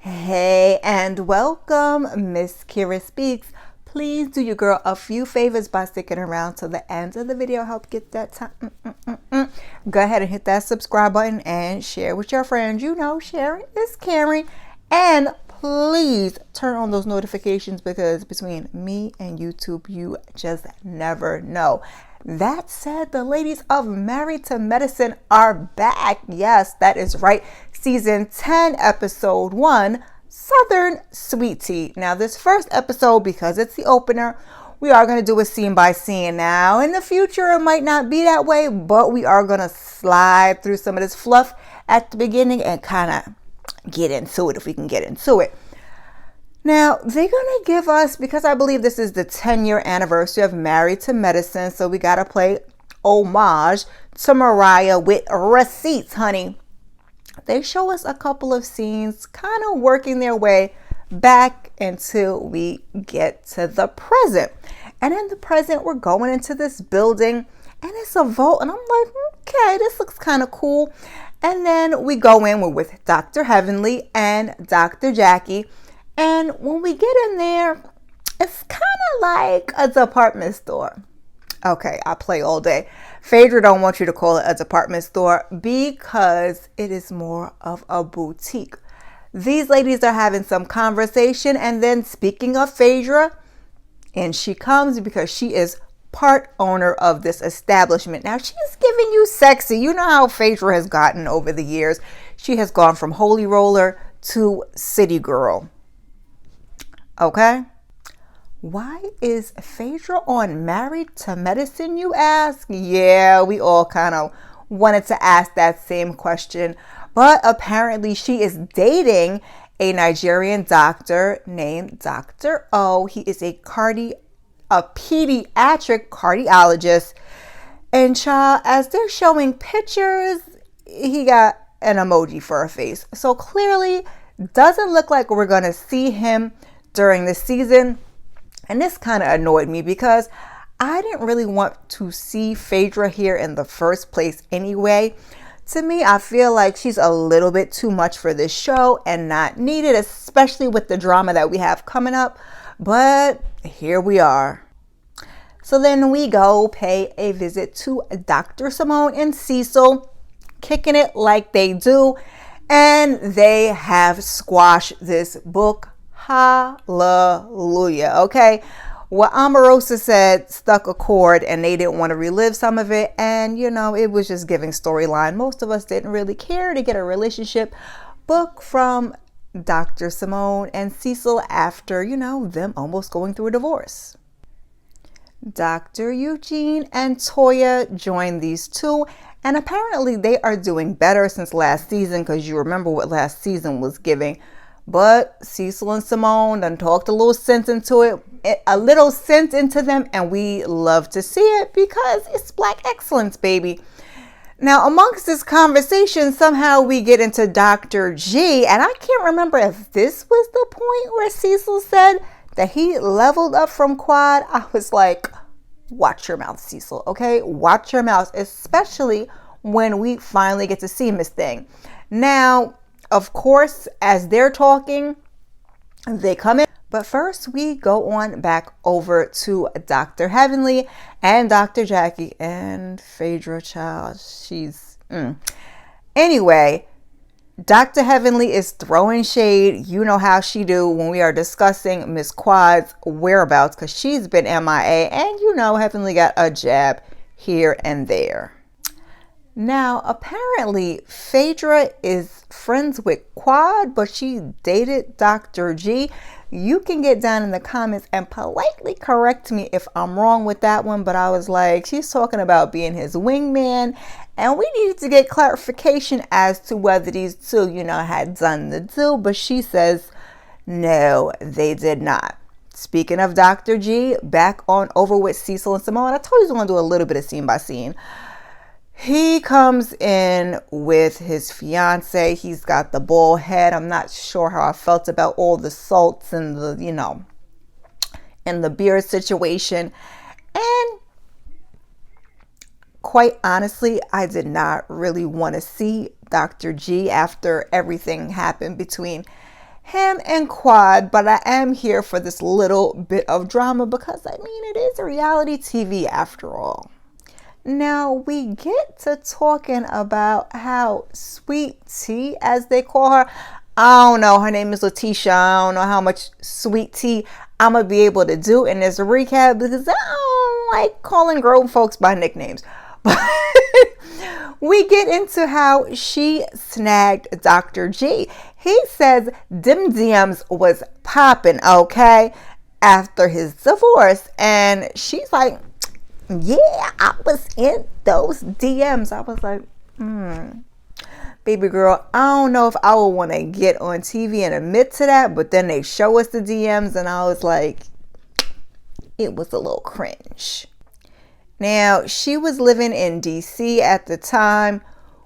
Hey, and welcome, Miss Kira Speaks. Please do your girl a few favors by sticking around to the end of the video. Help get that time. Go ahead and hit that subscribe button and share with your friends. You know, sharing is caring. And please turn on those notifications because between me and YouTube, you just never know. That said, the ladies of Married to Medicine are back. Yes, that is right. Season 10, episode 1, Southern Sweet Tea. Now, this first episode, because it's the opener, we are going to do a scene by scene. Now, in the future, it might not be that way, but we are going to slide through some of this fluff at the beginning and kind of get into it if we can get into it. Now, they're going to give us, because I believe this is the 10-year anniversary of Married to Medicine, so we got to play homage to Mariah with receipts, honey. They show us a couple of scenes kind of working their way back until we get to the present. And in the present, we're going into this building and it's a vault. And I'm like, okay, this looks kind of cool. And then we go in, we're with Dr. Heavenly and Dr. Jackie. And when we get in there, it's kind of like a department store. Okay, I play all day. Phaedra don't want you to call it a department store because it is more of a boutique. These ladies are having some conversation, and then speaking of Phaedra, and she comes because she is part owner of this establishment. Now, she's giving you sexy. You know how Phaedra has gotten over the years. She has gone from holy roller to city girl. Okay? Why is Phaedra on Married to Medicine, you ask? Yeah, we all kind of wanted to ask that same question. But apparently she is dating a Nigerian doctor named Dr. O. He is a pediatric cardiologist. And child, as they're showing pictures, he got an emoji for a face. So clearly doesn't look like we're going to see him during the season. And this kind of annoyed me because I didn't really want to see Phaedra here in the first place anyway. To me, I feel like she's a little bit too much for this show and not needed, especially with the drama that we have coming up. But here we are. So then we go pay a visit to Dr. Simone and Cecil, kicking it like they do. And they have squashed this book. Hallelujah. Okay. What Omarosa said stuck a chord and they didn't want to relive some of it. And, you know, it was just giving storyline. Most of us didn't really care to get a relationship book from Dr. Simone and Cecil after, you know, them almost going through a divorce. Dr. Eugene and Toya joined these two. And apparently they are doing better since last season because you remember what last season was giving. But Cecil and Simone done talked a little sense into them, and we love to see it because it's Black excellence, baby. Now, amongst this conversation, somehow we get into Dr. G, and I can't remember if this was the point where Cecil said that he leveled up from quad. I was like, watch your mouth, Cecil, okay? Watch your mouth, especially when we finally get to see Miss Thing. Now, of course, as they're talking, they come in. But first, we go on back over to Dr. Heavenly and Dr. Jackie and Phaedra, child. Anyway, Dr. Heavenly is throwing shade. You know how she do when we are discussing Miss Quad's whereabouts because she's been MIA. And you know, Heavenly got a jab here and there. Now, apparently, Phaedra is friends with Quad, but she dated Dr. G. You can get down in the comments and politely correct me if I'm wrong with that one, but I was like, she's talking about being his wingman, and we needed to get clarification as to whether these two, you know, had done the do, but she says, no, they did not. Speaking of Dr. G, back on over with Cecil and Simone. I told you I was going to do a little bit of scene by scene. He comes in with his fiancé. He's got the bald head. I'm not sure how I felt about all the salts and the, you know, and the beard situation. And quite honestly, I did not really want to see Dr. G after everything happened between him and Quad, but I am here for this little bit of drama because, I mean, it is a reality TV after all. Now we get to talking about how Sweet Tea, as they call her, I don't know, her name is Letitia. I don't know how much Sweet Tea I'm going to be able to do in this recap because I don't like calling grown folks by nicknames. But we get into how she snagged Dr. G. He says them DMs was popping, okay, after his divorce. And she's like, yeah, I was in those DMs. I was like, baby girl, I don't know if I would want to get on TV and admit to that, but then they show us the DMs and I was like, it was a little cringe. Now, she was living in DC at the time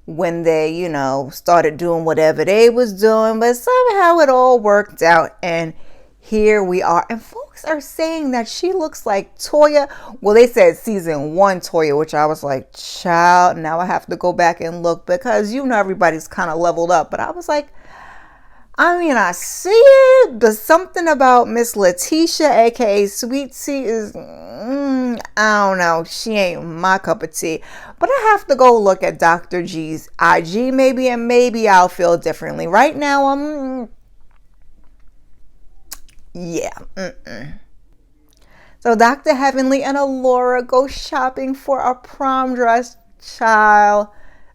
when they, started doing whatever they was doing, but somehow it all worked out and here we are. And folks are saying that she looks like Toya. Well, they said season 1 Toya, which I was like, child, now I have to go back and look because everybody's kind of leveled up. But I was like, I mean, I see it, but something about Miss Letitia, aka Sweet Tea, is, I don't know, she ain't my cup of tea. But I have to go look at Dr. G's IG maybe, and maybe I'll feel differently. Right now, I'm... yeah. So Dr. Heavenly and Allura go shopping for a prom dress. Child,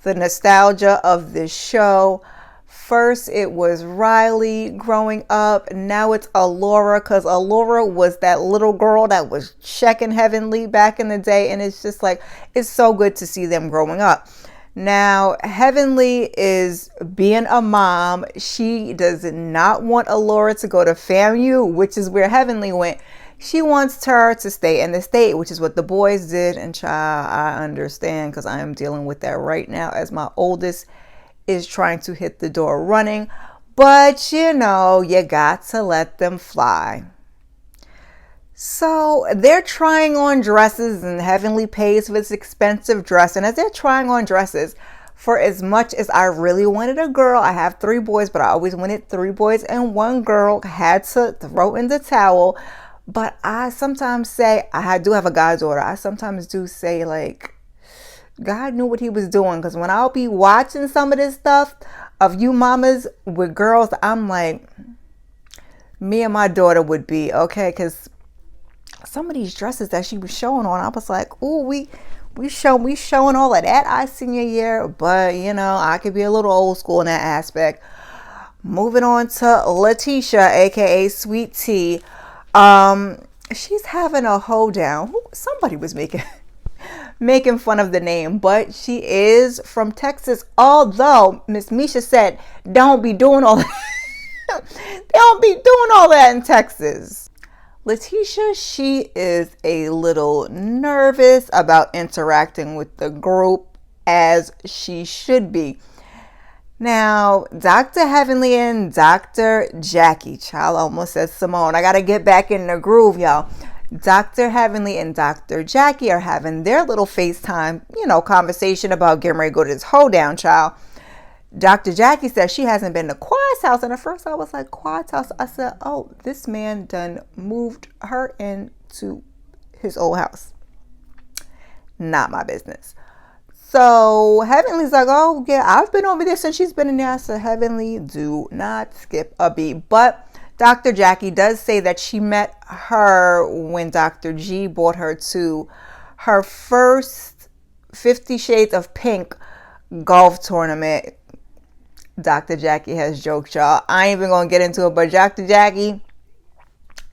the nostalgia of this show. First it was Riley growing up. Now it's Allura, because Allura was that little girl that was checking Heavenly back in the day. And it's just like, it's so good to see them growing up. Now, Heavenly is being a mom. She does not want Allura to go to FAMU, which is where Heavenly went. She wants her to stay in the state, which is what the boys did. And child, I understand because I am dealing with that right now as my oldest is trying to hit the door running. But, you got to let them fly. So they're trying on dresses and Heavenly pays for this expensive dress. And as they're trying on dresses, for as much as I really wanted a girl, I have 3 boys, but I always wanted 3 boys and 1 girl, had to throw in the towel. But I sometimes say, I do have a goddaughter. I sometimes do say like, God knew what he was doing. Because when I'll be watching some of this stuff of you mamas with girls, I'm like, me and my daughter would be, okay, because some of these dresses that she was showing on, I was like, ooh, we showing all of that our senior year, but I could be a little old school in that aspect. Moving on to Letitia, aka Sweet Tea. She's having a hoedown. Somebody was making fun of the name, but she is from Texas. Although Miss Misha said, don't be doing all that. Don't be doing all that in Texas. Letitia, she is a little nervous about interacting with the group, as she should be. Now, Dr. Heavenly and Dr. Jackie, child, almost said Simone. I got to get back in the groove, y'all. Dr. Heavenly and Dr. Jackie are having their little FaceTime, conversation about getting ready to go to this hoedown, child. Dr. Jackie says she hasn't been to Quad's house. And at first I was like, Quad's house? I said, oh, this man done moved her into his old house. Not my business. So Heavenly's like, oh, yeah, I've been over there since she's been in there. I said, Heavenly, do not skip a beat. But Dr. Jackie does say that she met her when Dr. G brought her to her first 50 Shades of Pink golf tournament. Dr. Jackie has joked, y'all. I ain't even gonna get into it, but Dr. Jackie,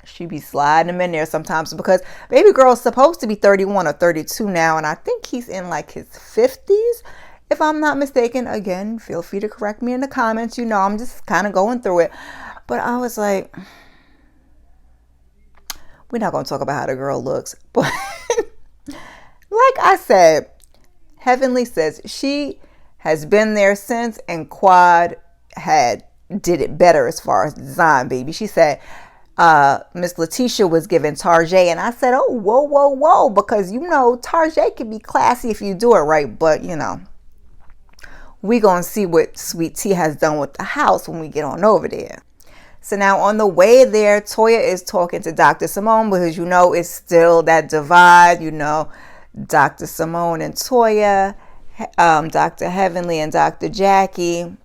she be sliding him in there sometimes because baby girl's supposed to be 31 or 32 now, and I think he's in like his 50s, if I'm not mistaken. Again, feel free to correct me in the comments. I'm just kind of going through it. But I was like, we're not going to talk about how the girl looks. But like I said, Heavenly says she has been there since, and Quad did it better as far as design, baby. She said Miss Letitia was giving Tarjay, and I said, oh, whoa, because Tarjay can be classy if you do it right, but we gonna see what Sweet Tea has done with the house when we get on over there. So now on the way there, Toya is talking to Dr. Simone because, you know, it's still that divide, you know, Dr. Simone and Toya, Dr. Heavenly and Dr. Jackie.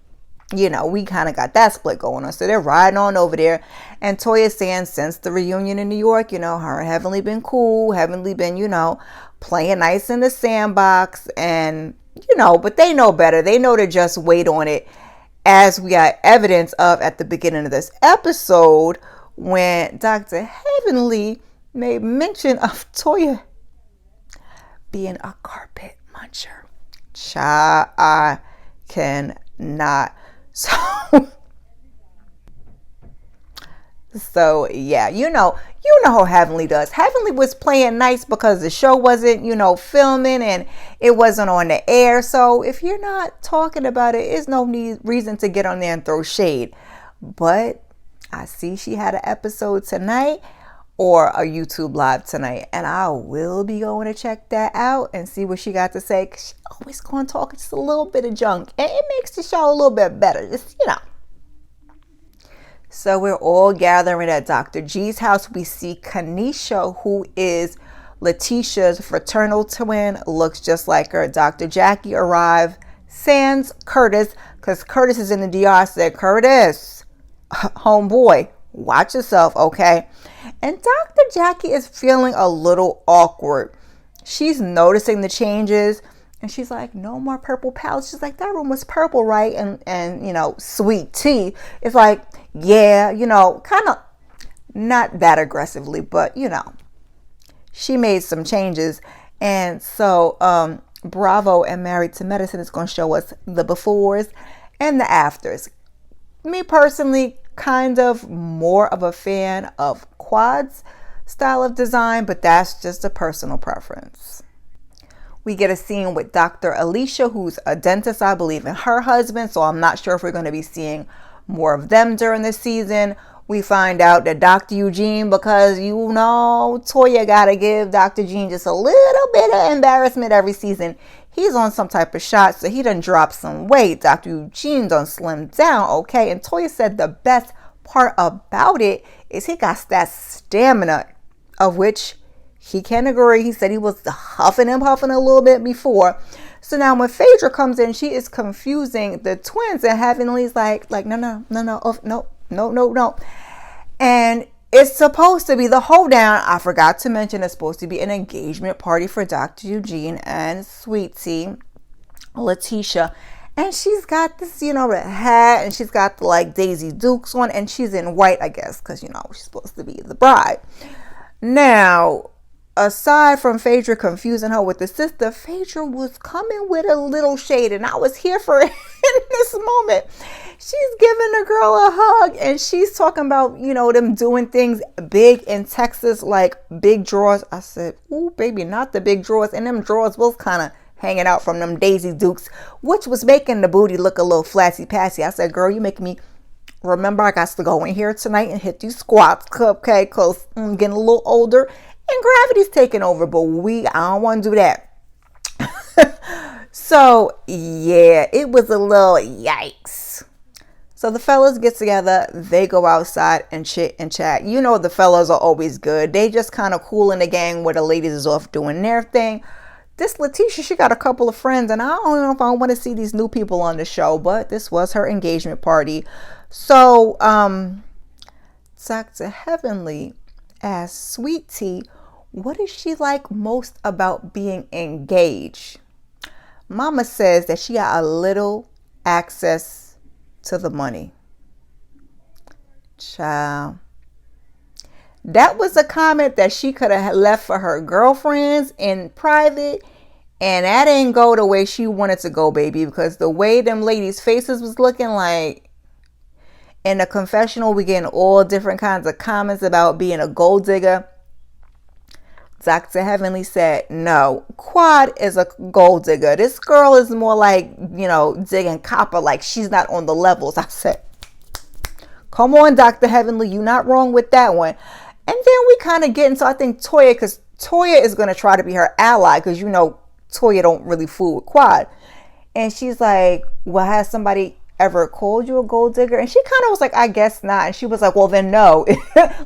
You know, we kind of got that split going on. So they're riding on over there. And Toya's saying since the reunion in New York, you know, her and Heavenly been cool. Heavenly been, you know, playing nice in the sandbox. And, you know, but they know better. They know to just wait on it, as we got evidence of at the beginning of this episode when Dr. Heavenly made mention of Toya being a carpet muncher. Child, I cannot. So yeah, you know how Heavenly does. Heavenly was playing nice because the show wasn't, you know, filming and it wasn't on the air. So if you're not talking about it, there's no reason to get on there and throw shade. But I see she had an episode tonight or a YouTube live tonight, and I will be going to check that out and see what she got to say, because she always going to talk just a little bit of junk, and it makes the show a little bit better, just, you know. So we're all gathering at Dr. G's house. We see Kanisha, who is Letitia's fraternal twin, looks just like her. Dr. Jackie arrived, sans Curtis, because Curtis is in the DR. I said, Curtis, homeboy, watch yourself, okay? And Dr. Jackie is feeling a little awkward. She's noticing the changes, and she's like, no more purple palettes. She's like, that room was purple, right? And you know, Sweet Tea is like, yeah, you know, kind of not that aggressively, but you know, she made some changes. And so Bravo and Married to Medicine is going to show us the befores and the afters. Me personally, kind of more of a fan of Quad's style of design, but that's just a personal preference. We get a scene with Dr. Alicia, who's a dentist, I believe, and her husband, so I'm not sure if we're going to be seeing more of them during the season. We find out that Dr. Eugene, because you know Toya gotta give Dr. Eugene just a little bit of embarrassment every season. He's on some type of shot, so he done dropped some weight. Dr. Eugene done slimmed down, okay? And Toya said the best part about it is he got that stamina, of which he can agree. He said he was huffing and puffing a little bit before. So now when Phaedra comes in, she is confusing the twins, and Heavenly's like no. And it's supposed to be the hoedown. I forgot to mention it's supposed to be an engagement party for Dr. Eugene and Sweet Tea, Letitia. And she's got this, you know, hat, and she's got the like Daisy Dukes on, and she's in white, I guess, because, you know, she's supposed to be the bride. Now, aside from Phaedra confusing her with the sister, Phaedra was coming with a little shade, and I was here for it in this moment. She's giving the girl a hug, and she's talking about, you know, them doing things big in Texas, like big drawers. I said, ooh, baby, not the big drawers. And them drawers was kind of hanging out from them Daisy Dukes, which was making the booty look a little flassy-passy. I said, girl, you make me remember I got to go in here tonight and hit these squats, okay, because I'm getting a little older and gravity's taking over, but I don't want to do that. So, yeah, it was a little yikes. So the fellas get together, they go outside and chit and chat. You know the fellas are always good. They just kind of cool in the gang where the ladies is off doing their thing. This Letitia, she got a couple of friends, and I don't know if I want to see these new people on the show, but this was her engagement party. So Dr. Heavenly asked Sweet Tea, what does she like most about being engaged? Mama says that she got a little access to the money. Child. That was a comment that she could have left for her girlfriends in private, and that ain't go the way she wanted to go, baby, because the way them ladies' faces was looking like in the confessional, we getting all different kinds of comments about being a gold digger. Dr. Heavenly said, no, Quad is a gold digger. This girl is more like, you know, digging copper, like she's not on the levels. I said, come on, Dr. Heavenly, you're not wrong with that one. And then we kind of get into, I think, Toya, because Toya is going to try to be her ally, because, you know, Toya don't really fool with Quad. And she's like, well, has somebody ever called you a gold digger? And she kind of was like, I guess not. And she was like, well, then no.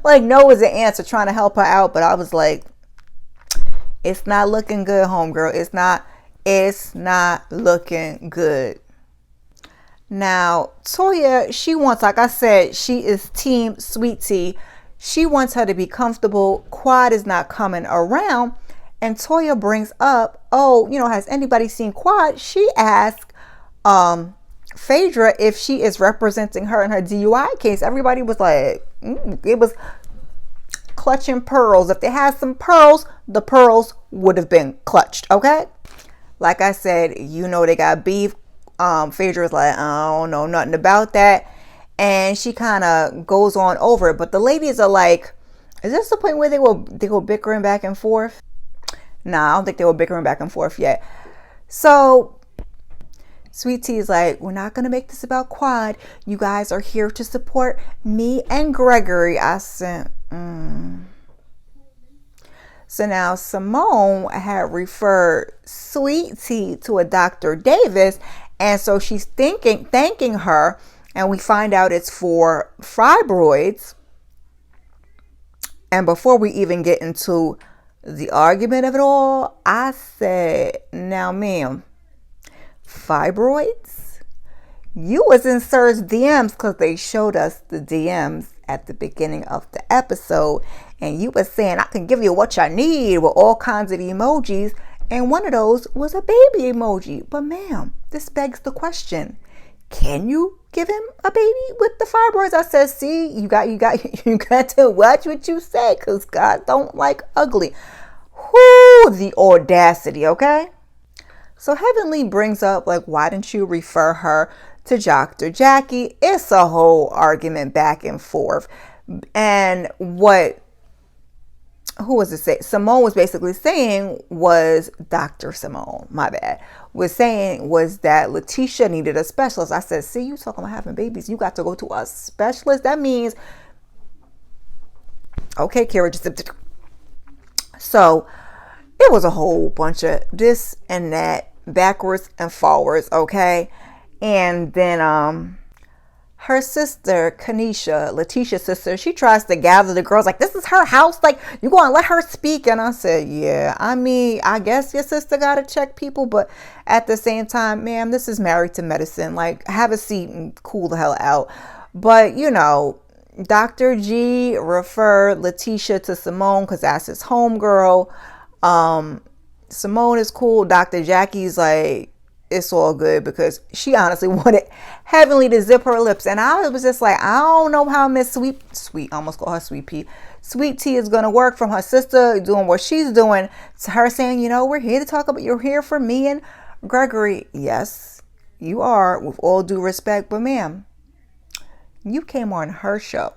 Like, no is the answer, trying to help her out. But I was like, it's not looking good, homegirl. It's not looking good. Now, Toya, she wants, like I said, she is team Sweet Tea. She wants her to be comfortable. Quad is not coming around. And Toya brings up, oh, has anybody seen Quad? She asked Phaedra if she is representing her in her DUI case. Everybody was like, it was clutching pearls. If they had some pearls, the pearls would have been clutched, okay? Like I said, they got beef. Phaedra was like, I don't know nothing about that. And she kind of goes on over it. But the ladies are like, is this the point where they were bickering back and forth? Nah, I don't think they were bickering back and forth yet. So Sweet Tea is like, we're not going to make this about Quad. You guys are here to support me and Gregory. I said, So now Simone had referred Sweet Tea to a Dr. Davis. And so she's thanking her. And we find out it's for fibroids. And before we even get into the argument of it all, I said, now, ma'am, fibroids? You was in Sir's DMs because they showed us the DMs at the beginning of the episode. And you was saying, I can give you what you need with all kinds of emojis. And one of those was a baby emoji. But ma'am, this begs the question, can you give him a baby with the fibroids? I said, see, you got to watch what you say, because God don't like ugly. Whoo, the audacity, okay? So Heavenly brings up, like, why didn't you refer her to Dr. Jackie? It's a whole argument back and forth. And who was it say? Simone was basically saying was Dr. Simone, my bad, was that Letitia needed a specialist. I said, see, you talking about having babies. You got to go to a specialist. That means, okay, Kira, just, so it was a whole bunch of this and that, backwards and forwards, okay? And then, her sister, Kanisha, Letitia's sister, she tries to gather the girls like, this is her house. Like, you going to let her speak? And I said, yeah, I mean, I guess your sister got to check people. But at the same time, ma'am, this is Married to Medicine. Like, have a seat and cool the hell out. But, Dr. G referred Letitia to Simone because that's his homegirl. Simone is cool. Dr. Jackie's like, it's all good, because she honestly wanted Heavenly to zip her lips. And I was just like, I don't know how Miss Sweet, I almost call her Sweet Pea, Sweet Tea is going to work from her sister doing what she's doing to her saying, we're here to talk about, you're here for me and Gregory. Yes, you are, with all due respect. But ma'am, you came on her show.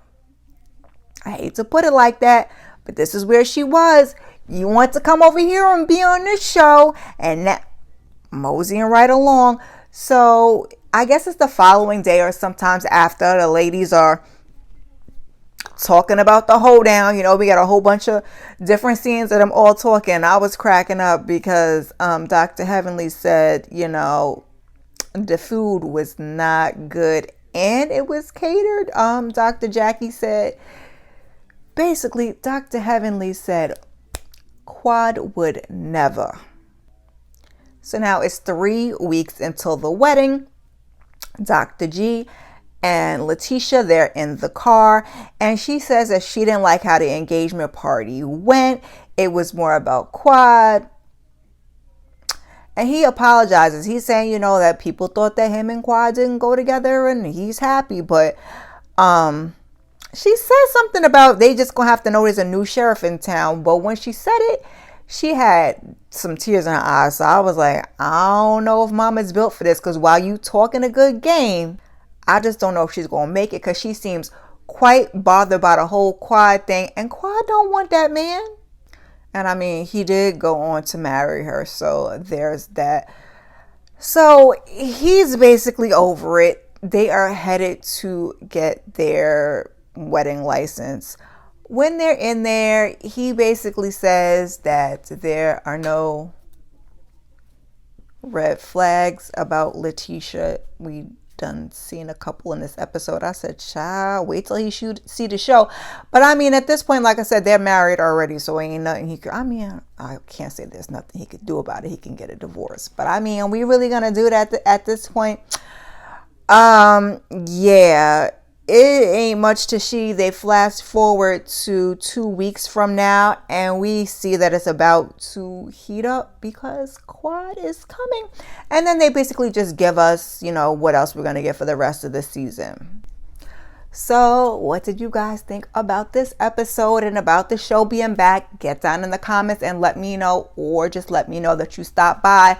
I hate to put it like that, but this is where she was. You want to come over here and be on this show, and that moseying right along. So I guess it's the following day or sometimes after, the ladies are talking about the hoedown. We got a whole bunch of different scenes of them all talking. I was cracking up because Dr. Heavenly said, the food was not good and it was catered. Dr. Jackie said, basically, Dr. Heavenly said, Quad would never. So now it's 3 weeks until the wedding. Dr. G and Letitia, they're in the car. And she says that she didn't like how the engagement party went. It was more about Quad. And he apologizes. He's saying, that people thought that him and Quad didn't go together and he's happy. But she says something about they just going to have to know there's a new sheriff in town. But when she said it, she had some tears in her eyes. So I was like, I don't know if Mama's built for this, because while you talking a good game, I just don't know if she's going to make it, because she seems quite bothered by the whole Quad thing. And Quad don't want that man. And I mean, he did go on to marry her. So there's that. So he's basically over it. They are headed to get their wedding license. When they're in there, he basically says that there are no red flags about Letitia. We done seen a couple in this episode. I said, child, wait till he see the show. But I mean, at this point, like I said, they're married already, so ain't nothing he could, I mean, I can't say there's nothing he could do about it. He can get a divorce. But I mean, are we really gonna do that at this point? Yeah, it ain't much to see. They flash forward to 2 weeks from now, and we see that it's about to heat up because Quad is coming. And then they basically just give us, you know, what else we're going to get for the rest of the season. So what did you guys think about this episode and about the show being back? Get down in the comments and let me know, or just let me know that you stopped by.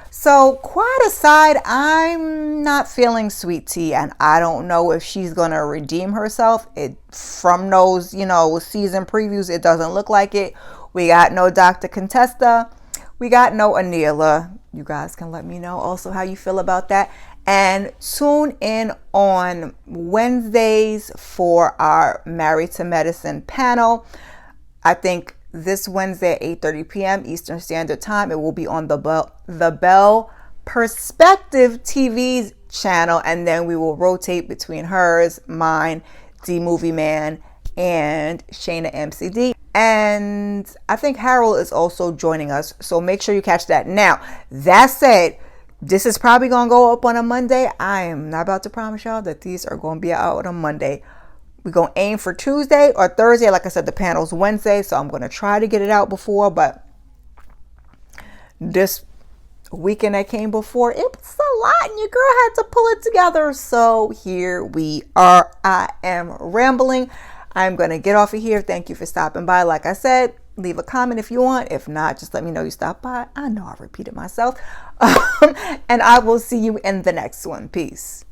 So Quad aside, I'm not feeling Sweet Tea, and I don't know if she's going to redeem herself. From those, you know, season previews, it doesn't look like it. We got no Dr. Contessa. We got no Anila. You guys can let me know also how you feel about that. And tune in on Wednesdays for our Married to Medicine panel. I think this Wednesday at 8:30 p.m. Eastern Standard Time. It will be on the Bell Perspective TV's channel, and then we will rotate between hers, mine, D Movie Man, and Shayna MCD. And I think Harold is also joining us, so make sure you catch that. Now, that said, this is probably going to go up on a Monday. I am not about to promise y'all that these are going to be out on Monday. We're going to aim for Tuesday or Thursday. Like I said, the panel's Wednesday, so I'm going to try to get it out before. But this weekend that came before, it was a lot, and your girl had to pull it together. So here we are. I am rambling. I'm going to get off of here. Thank you for stopping by. Like I said, leave a comment if you want. If not, just let me know you stopped by. I know I repeated myself. And I will see you in the next one. Peace.